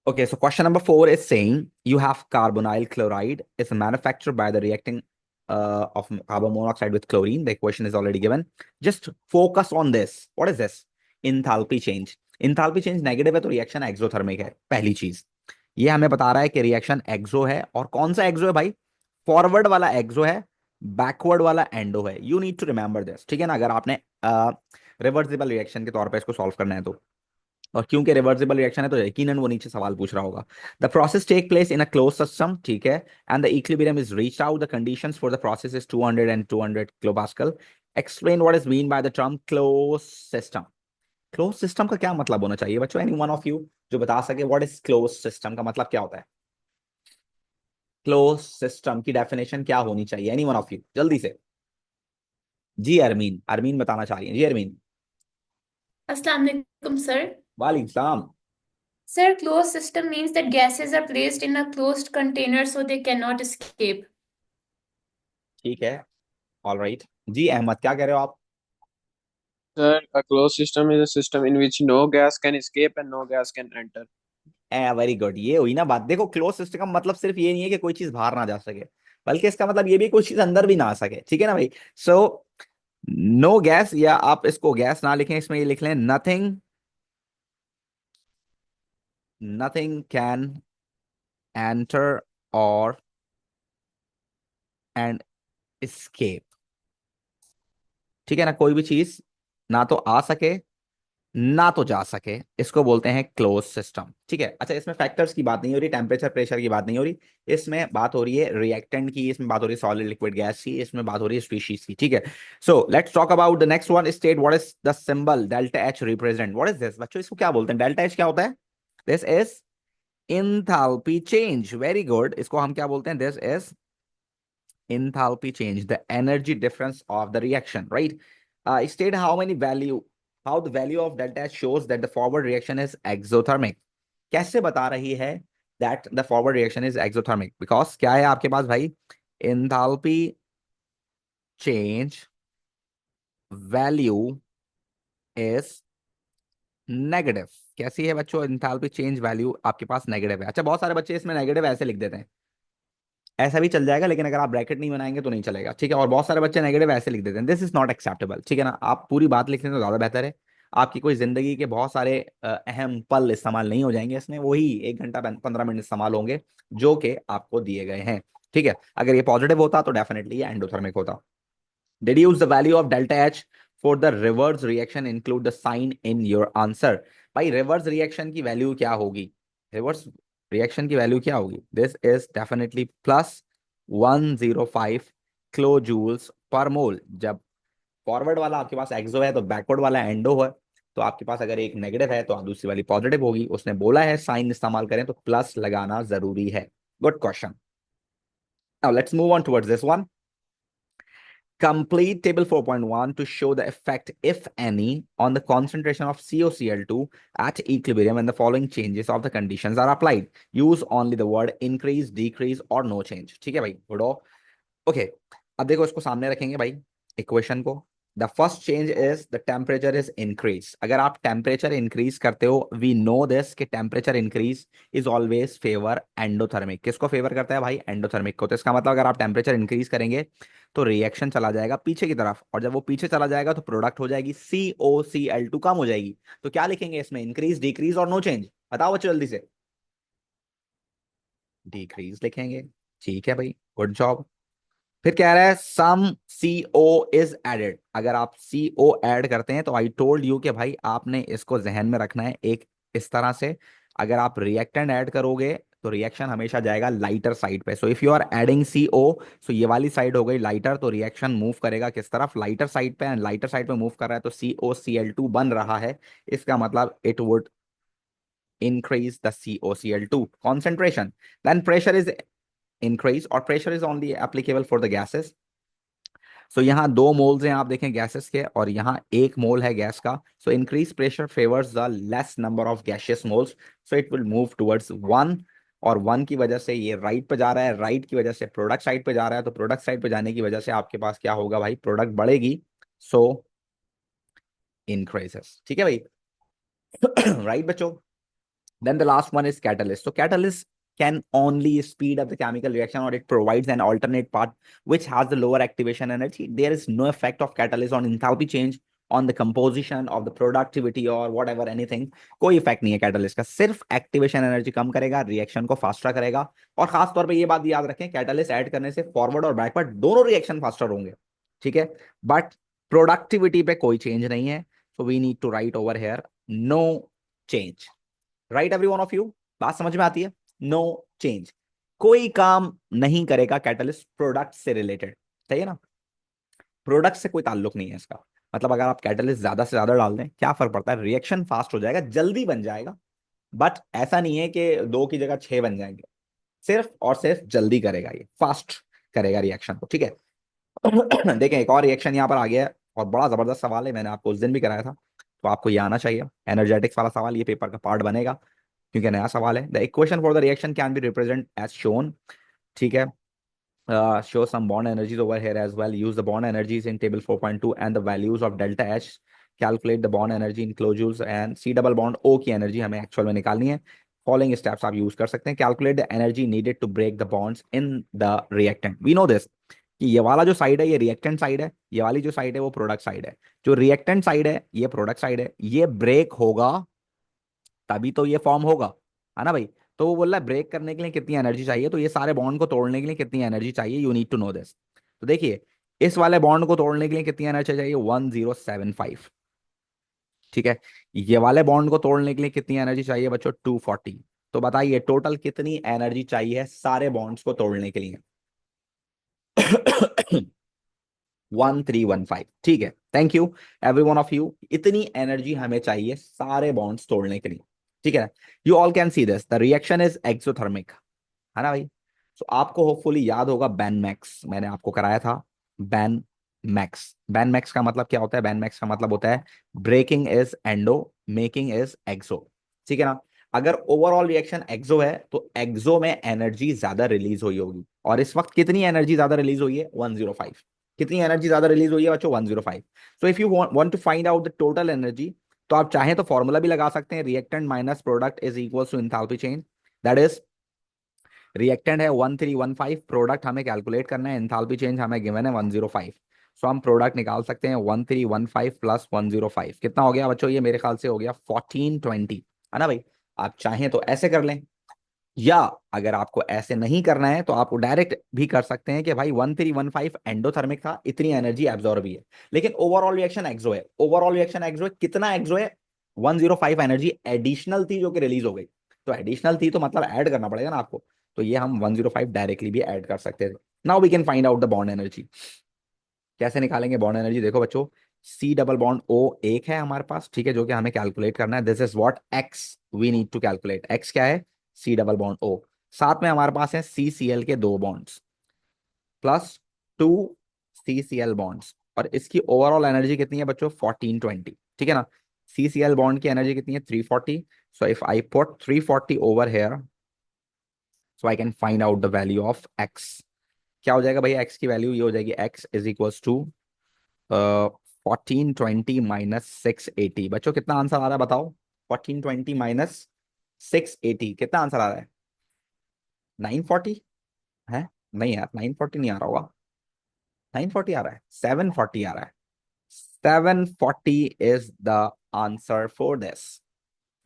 Okay, so question number 4 is saying you have carbonyl chloride is manufactured by the reacting of carbon monoxide with chlorine. The equation is already given. Just focus on this. What is this? Enthalpy change. Enthalpy change negative है तो reaction exothermic है, पहली चीज। ये हमें बता रहा है कि रिएक्शन एक्सो है, और कौन सा एक्सो है भाई? फॉरवर्ड वाला एक्सो है, बैकवर्ड वाला एंडो है। You need to remember this, ठीक है ना, अगर आपने रिवर्सिबल रिएक्शन के तौर पे इसको सॉल्व करना है तो। और क्योंकि रिवर्सिबल रिएक्शन है तो यकीनन वो नीचे सवाल पूछ रहा होगा। The process take place in a close system, ठीक है, and the equilibrium is reached out, the conditions for the process is 200 and 200 kilopascal. Explain what is mean by the term close system. Close system का क्या मतलब होना चाहिए बच्चों? Any one of you जो बता सके व्हाट इज क्लोज सिस्टम का मतलब क्या होता है? क्लोज सिस्टम की डेफिनेशन क्या होनी चाहिए? एनी वन ऑफ यू जल्दी से। जी अरमीन, अरमीन बताना चाह रही है। जी अरमीन। अस्सलाम वालेकुम सर। वालेकुम सलाम। Sir, closed system means that gases are placed in a closed container so they cannot escape. ठीक है, ऑल राइट। जी अहमद, क्या कह रहे हो आप? Sir, a closed system is a system in which no gas can escape and no gas can enter. Very good, ये हुई ना बात। देखो, क्लोज सिस्टम का मतलब सिर्फ ये नहीं है कि कोई चीज बाहर ना जा सके, बल्कि इसका मतलब ये भी कोई चीज अंदर भी ना आ सके, ठीक है ना भाई? सो नो गैस, या आप इसको गैस ना लिखें, इसमें ये लिख लें नथिंग, नथिंग कैन एंटर और एंड escape, ठीक है ना, कोई भी चीज ना तो आ सके ना तो जा सके, इसको बोलते हैं क्लोज सिस्टम, ठीक है। अच्छा, इसमें फैक्टर्स की बात नहीं हो रही, टेम्परेचर प्रेशर की बात नहीं हो रही, इसमें बात हो रही है रिएक्टेंट की, इसमें बात हो रही है सॉलिड लिक्विड गैस की, इसमें बात हो रही है स्पीशीज की, ठीक है। So let's talk about the next one. State what is the symbol delta H represent. What is this बच्चों? इसको क्या बोलते हैं? डेल्टा एच क्या होता है? This is enthalpy change. Very good, इसको हम क्या बोलते हैं? This is enthalpy change, the energy difference of the reaction, right? State how the value of delta H shows that the forward reaction is exothermic. कैसे बता रही है that the forward reaction is exothermic? Because क्या है आपके पास भाई? enthalpy change value is negative. कैसी है बच्चों? इंथैल्पी चेंज वैल्यू आपके पास नेगेटिव है। अच्छा, बहुत सारे बच्चे इसमें नेगेटिव ऐसे लिख देते हैं, ऐसा भी चल जाएगा, लेकिन अगर आप ब्रैकेट नहीं बनाएंगे तो नहीं चलेगा, ठीक है। और बहुत सारे बच्चे नेगेटिव ऐसे लिख देते हैं, दिस इज नॉट एक्सेप्टेबल, ठीक है ना। आप पूरी बात लिख लें तो ज्यादा बेहतर है, आपकी कोई जिंदगी के बहुत सारे अहम पल इस्तेमाल नहीं हो जाएंगे इसमें, वही 1 घंटा 15 मिनट इस्तेमाल होंगे जो कि आपको दिए गए हैं, ठीक है। अगर ये पॉजिटिव होता तो डेफिनेटली ये एंडोथर्मिक होता। Deduce the value of delta H for the reverse reaction, include the sign in your answer। भाई रिवर्स रिएक्शन की वैल्यू क्या होगी? रिवर्स रिएक्शन की वैल्यू क्या होगी? This is definitely plus 105 kilo joules per mole. जब forward वाला आपके पास एक्सो है तो बैकवर्ड वाला एंडो है, तो आपके पास अगर एक नेगेटिव है तो दूसरी वाली पॉजिटिव होगी। उसने बोला है साइन इस्तेमाल करें तो प्लस लगाना जरूरी है। Good question. Now let's move on towards this one. Complete table 4.1 to show the effect, if any, on the concentration of COCl2 at equilibrium when the following changes of the conditions are applied. Use only the word increase, decrease or no change. ठीक है भाई, गुडो। Okay, अब देखो इसको सामने रखेंगे भाई, equation को। The first change is the temperature is increase. अगर आप टेम्परेचर इंक्रीज करते हो, वी नो दिस कि temperature increase is always favour endothermic. किसको फेवर करता है भाई? एंडोथर्मिक को। तो इसका मतलब अगर आप टेम्परेचर इंक्रीज करेंगे तो रिएक्शन चला जाएगा पीछे की तरफ, और जब वो पीछे चला जाएगा तो प्रोडक्ट हो जाएगी COCl2 कम हो जाएगी। तो क्या लिखेंगे इसमें? इंक्रीज, डिक्रीज और नो चेंज? बताओ बच्चों जल्दी से। डिक्रीज लिखेंगे, ठीक है भाई, गुड जॉब। फिर कह रहा है सम CO इज एडेड। अगर आप CO ऐड करते हैं तो आई टोल्ड यू कि भाई आपने इसको जहन में रखना है एक इस तरह से। अगर आप रिएक्टेंट ऐड करोगे तो रिएक्शन हमेशा जाएगा लाइटर साइड पे। So if you are adding CO, so ये वाली साइड हो गई लाइटर, तो रिएक्शन मूव करेगा किस तरफ? लाइटर साइड पे। एंड लाइटर साइड पे मूव कर रहा है तो COCl2 बन रहा है। इसका मतलब it would increase the COCl2 concentration. Then pressure is increase, और pressure is only applicable for the gases। सो यहाँ 2 मोल्स हैं आप देखें गैसेस के, और यहाँ 1 मोल है गैस का। So increase pressure favours the less number of gaseous moles, so it will move towards 1। और 1 की वजह से ये राइट पे जा रहा है, राइट की वजह से प्रोडक्ट साइड पे जा रहा है, तो प्रोडक्ट साइड पे जाने की वजह से आपके पास क्या होगा भाई? प्रोडक्ट बढ़ेगी, सो इंक्रीजेस, ठीक है भाई। राइट बच्चों? Then the last one is catalyst. So catalyst can only speed up the chemical reaction, or it provides an alternate path which has the lower activation energy. There is no effect of catalyst on enthalpy change, on the composition of the productivity or whatever anything. कोई effect नहीं है catalyst का, सिर्फ activation energy कम करेगा, reaction को faster करेगा। और खास तौर पे ये बात याद रखें, कैटलिस्ट ऐड करने से फॉरवर्ड और बैकवर्ड दोनों रिएक्शन फास्टर होंगे, ठीक है, बट प्रोडक्टिविटी पे कोई चेंज नहीं है। So we need to write over here no change. Right every one of you, बात समझ में आती है? नो चेंज, कोई काम नहीं करेगा कैटलिस्ट प्रोडक्ट से रिलेटेड, सही है ना? प्रोडक्ट से कोई ताल्लुक नहीं है इसका। मतलब अगर आप कैटलिस्ट ज्यादा से ज्यादा डाल दें, क्या फर्क पड़ता है? रिएक्शन फास्ट हो जाएगा, जल्दी बन जाएगा, बट ऐसा नहीं है कि 2 की जगह 6 बन जाएंगे। सिर्फ और सिर्फ जल्दी करेगा, ये फास्ट करेगा रिएक्शन को, ठीक है। देखें, एक और रिएक्शन यहाँ पर आ गया है और बड़ा जबरदस्त सवाल है, मैंने आपको उस दिन भी कराया था, तो आपको ये आना चाहिए। एनर्जेटिक्स वाला सवाल ये पेपर का पार्ट बनेगा क्योंकि नया सवाल है। The equation for the reaction can be represent as shown, ठीक है। Show some bond energies over here as well. Use the bond energies in table 4.2 and the values of delta H. Calculate the bond energy in kilojoules and C double bond O की energy हमें actual में निकालनी है। Following steps आप use कर सकते हैं। Calculate the energy needed to break the bonds in the reactant. We know this कि ये वाला जो साइड है ये रिएक्टेंट साइड है, ये वाली जो साइड है वो प्रोडक्ट साइड है। जो रिएक्टेंट साइड है ये प्रोडक्ट साइड है, ये ब्रेक होगा तभी तो ये फॉर्म होगा, है ना भाई? तो वो बोल रहा है ब्रेक करने के लिए कितनी एनर्जी चाहिए, तो ये सारे बॉन्ड को तोड़ने के लिए कितनी एनर्जी चाहिए, you need to know this. तो देखिए, इस वाले बॉन्ड को तोड़ने के लिए कितनी एनर्जी चाहिए? 1075, ठीक है। ये वाले बॉन्ड को तोड़ने के लिए कितनी एनर्जी चाहिए बच्चों? 240। तो बताइए टोटल कितनी एनर्जी चाहिए सारे बॉन्ड्स को तोड़ने के लिए? 1315, ठीक है। Thank you every one of you. इतनी एनर्जी हमें चाहिए सारे बॉन्ड्स तोड़ने के लिए, ठीक है। You all can see this, the reaction is exothermic, है ना भाई? तो आपको होपफुली याद होगा बैन मैक्स, मैंने आपको कराया था बैन मैक्स। बैन मैक्स का मतलब क्या होता है? बैन मैक्स का मतलब होता है breaking is endo, making is exo, ठीक है ना। अगर ओवरऑल रिएक्शन एक्सो है तो एक्सो में एनर्जी ज्यादा रिलीज हुई होगी, और इस वक्त कितनी एनर्जी ज्यादा रिलीज हुई है? 105। कितनी एनर्जी ज्यादा रिलीज हुई है बच्चों? 105। So if you want to find out the total energy, तो आप चाहें तो फॉर्मूला भी लगा सकते हैं, reactant minus product is equal to enthalpy change. That is, reactant है 1315, प्रोडक्ट हमें कैलकुलेट करना है, एंथैल्पी चेंज हमें गिवन है 105। सो हम प्रोडक्ट निकाल सकते हैं 1315 प्लस 105, कितना हो गया बच्चों? ये मेरे ख्याल से हो गया 1420, है ना भाई? आप चाहें तो ऐसे कर लें, या अगर आपको ऐसे नहीं करना है तो आप डायरेक्ट भी कर सकते हैं कि भाई 1315 एंडोथर्मिक था, इतनी एनर्जी एब्जॉर्ब भी है, लेकिन ओवरऑल रिएक्शन एक्सो है। ओवरऑल रिएक्शन एक्सो है, कितना एक्सो है? 105 एनर्जी एडिशनल थी जो कि रिलीज हो गई। तो एडिशनल थी तो मतलब ऐड करना पड़ेगा ना आपको, तो ये हम 105 डायरेक्टली भी ऐड कर सकते थे। Now we can find out the bond energy. कैसे निकालेंगे बॉन्ड एनर्जी? देखो बच्चों, सी डबल बॉन्ड ओ एक है हमारे पास, ठीक है, जो कि हमें कैलकुलेट करना है। This is what X we need to calculate. X क्या है? C double bond O. साथ में हमारे पास है सी सी एल के 2 बॉन्ड्स प्लस 2 सी सी एल बॉन्ड्स, और इसकी ओवरऑल एनर्जी कितनी है बच्चों? 1420, ठीक है ना। सी सी एल बॉन्ड की एनर्जी कितनी है? 340। So if I put 340 over here, so I can find out the value of x. क्या हो जाएगा भाई? एक्स की वैल्यू ये हो जाएगी, एक्स इज इक्वल्स टू 1420 - 680। बच्चों कितना आंसर आ रहा है बताओ? 1420 - 680 कितना आंसर आ रहा है? 940 है? नहीं यार, 940 नहीं आ रहा होगा। 940 आ रहा है, 740 आ रहा है। 740 is the answer for this.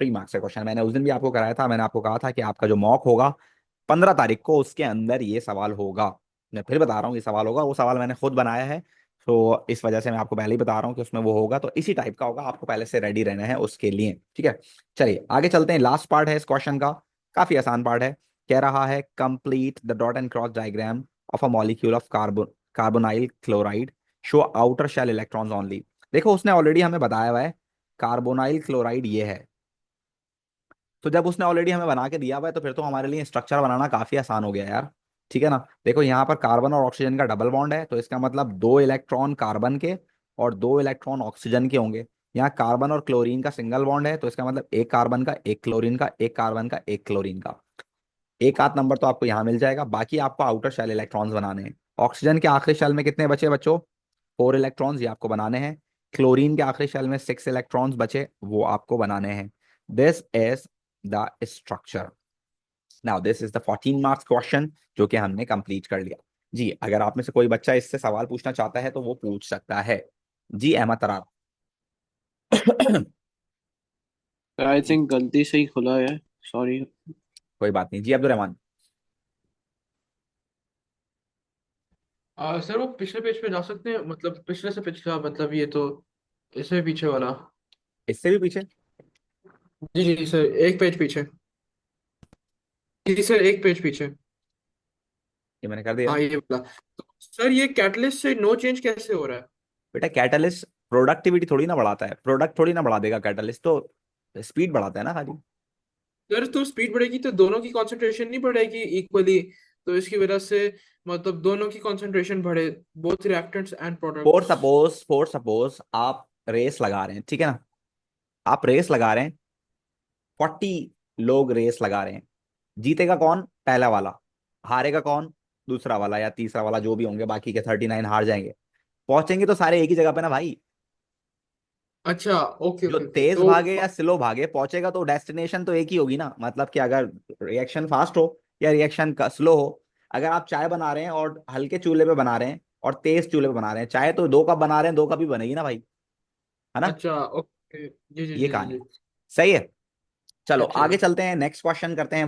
3 marks का क्वेश्चन, मैंने उस दिन भी आपको कराया था। मैंने आपको कहा था कि आपका जो मॉक होगा 15 तारीख को, उसके अंदर ये सवाल होगा। मैं फिर बता रहा हूँ, ये सवाल होगा। वो सवाल मैंने खुद बनाया है, तो इस वजह से मैं आपको पहले ही बता रहा हूँ कि उसमें वो होगा, तो इसी टाइप का होगा। आपको पहले से रेडी रहना है उसके लिए, ठीक है। चलिए आगे चलते हैं। लास्ट पार्ट है इस क्वेश्चन का, काफी आसान पार्ट है। कह रहा है complete the dot and cross diagram of a molecule of carbonyl chloride, show outer shell electrons only. देखो, उसने ऑलरेडी हमें बताया हुआ है कार्बोनाइल क्लोराइड ये है, तो जब उसने ऑलरेडी हमें बना के दिया हुआ है तो फिर तो हमारे लिए स्ट्रक्चर बनाना काफी आसान हो गया यार, ठीक है ना। देखो, यहाँ पर कार्बन और ऑक्सीजन का डबल बॉन्ड है, तो इसका मतलब 2 इलेक्ट्रॉन कार्बन के और 2 इलेक्ट्रॉन ऑक्सीजन के होंगे। यहाँ कार्बन और क्लोरीन का सिंगल बॉन्ड है, तो इसका मतलब एक कार्बन का, एक क्लोरीन का, एक कार्बन का, एक क्लोरीन का। एक आध नंबर तो आपको यहाँ मिल जाएगा, बाकी आपको आउटर शेल इलेक्ट्रॉन्स बनाने हैं। ऑक्सीजन के आखिरी शेल में कितने बचे बच्चों? 4 इलेक्ट्रॉन्स, ये आपको बनाने हैं। क्लोरीन के आखिरी शेल में 6 इलेक्ट्रॉन्स बचे, वो आपको बनाने हैं। This is the structure. Now this is the 14 marks question जो कि हमने कंप्लीट कर लिया। जी अगर आप में से कोई बच्चा इससे सवाल पूछना चाहता है तो वो पूछ सकता है। जी अहमद तरार। आई जी थिंक गलती से ही खुला है, सॉरी। कोई बात नहीं। जी अब्दुल रहमान। सर वो पिछले पेज पे जा सकते हैं, मतलब पिछले से पिछला, मतलब ये तो इससे पीछे वाला। इससे भी पीछे। जी जी सर, एक पेज पीछे। जी सर, एक पेज पीछे। ये मैंने कर दिया। हाँ ये वाला। तो सर ये कैटलिस्ट से नो चेंज कैसे हो रहा है? बेटा कैटलिस्ट प्रोडक्टिविटी थोड़ी ना बढ़ाता है, प्रोडक्ट थोड़ी ना बढ़ा देगा कैटलिस्ट तो, स्पीड बढ़ाता है ना खाली। सर तो स्पीड बढ़ेगी तो दोनों की कंसंट्रेशन नहीं बढ़ेगी इक्वली, तो इसकी वजह से मतलब दोनों की कंसंट्रेशन बढ़े, both reactants and four products. Suppose four suppose आप रेस लगा रहे हैं, ठीक है ना। आप रेस लगा रहे हैं, 40 लोग रेस लगा रहे हैं। जीतेगा कौन? पहला वाला। हारेगा कौन? दूसरा वाला या तीसरा वाला, जो भी होंगे बाकी के 39 हार जाएंगे। पहुंचेंगे तो सारे एक ही जगह पे ना भाई। अच्छा, ओके जो ओके ओके, तेज तो भागे या स्लो भागे पहुंचेगा तो डेस्टिनेशन तो एक ही होगी ना। मतलब कि अगर रिएक्शन फास्ट हो या रिएक्शन स्लो हो, अगर आप चाय बना रहे हैं और हल्के चूल्हे पे बना रहे हैं और तेज चूल्हे पे बना रहे हैं, चाय तो 2 कप बना रहे हैं, 2 कप ही बनेगी ना भाई, है ना। अच्छा ओके, जी जी ये जी जी कहानी जी। है। सही है। चलो ठीक आगे है। चलते हैं, नेक्स्ट क्वेश्चन करते हैं।